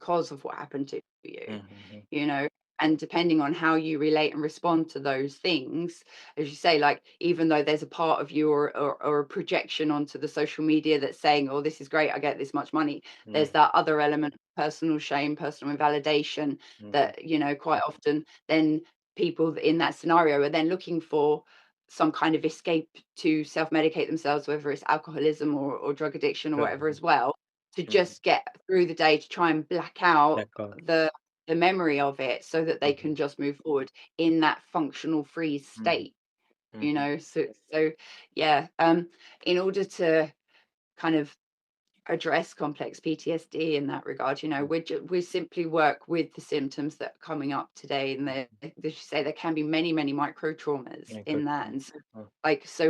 because of what happened to you, Mhm. you know? And depending on how you relate and respond to those things, as you say, like, even though there's a part of you or a projection onto the social media that's saying, oh, this is great, I get this much money, there's Mhm. that other element of personal shame, personal invalidation Mhm. that, quite often then people in that scenario are then looking for some kind of escape to self-medicate themselves, whether it's alcoholism or drug addiction or whatever Correct. as well, to Mhm. just get through the day to try and black out Blackout. the memory of it so that they Mhm. can just move forward in that functional freeze Mhm. state, Mhm. so yeah, in order to kind of address complex PTSD in that regard. Mhm. We simply work with the symptoms that are coming up today, and as you say, there can be many, many micro traumas Like in good. that. And so, Oh.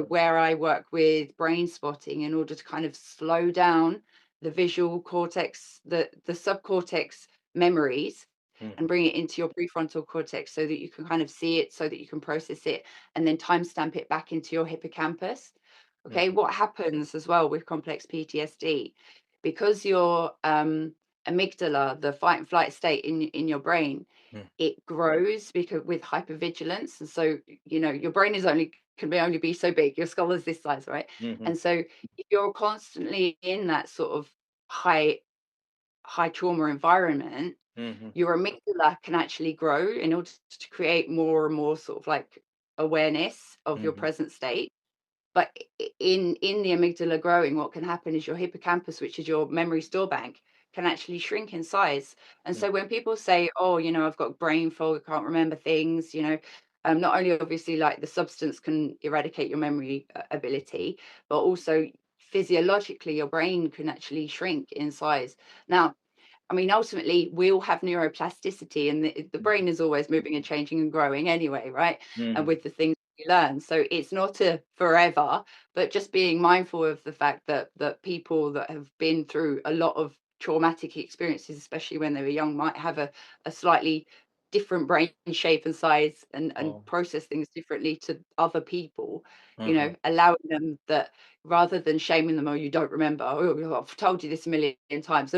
where I work with brain spotting in order to kind of slow down the visual cortex, the subcortex memories, and Mhm. bring it into your prefrontal cortex so that you can kind of see it, so that you can process it, and then timestamp it back into your hippocampus. Okay, Mhm. what happens as well with complex PTSD, because your amygdala, the fight and flight state in your brain, Mhm. it grows because with hypervigilance, and so your brain is only can be only be so big. Your skull is this size, right? Mhm. And so if you're constantly in that sort of high high trauma environment, Mhm. your amygdala can actually grow in order to create more and more sort of like awareness of your Mhm. present state. But in the amygdala growing, what can happen is your hippocampus, which is your memory store bank, can actually shrink in size. And Mhm. so when people say, "Oh, I've got brain fog, I can't remember things," not only obviously like the substance can eradicate your memory ability, but also physiologically your brain can actually shrink in size. Now, I mean, ultimately, we all have neuroplasticity, and the brain is always moving and changing and growing anyway, right? And Mhm. with the things we learn, so it's not a forever, but just being mindful of the fact that people that have been through a lot of traumatic experiences, especially when they were young, might have a slightly different brain shape and size and Oh. process things differently to other people. Mhm. Allowing them that rather than shaming them, "Oh, you don't remember. Oh, I've told you this a million times,"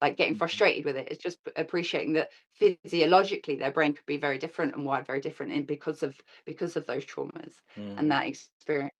like getting Mhm. frustrated with it. It's just appreciating that physiologically their brain could be very different and wired very different, and because of those traumas and Mhm. that experience.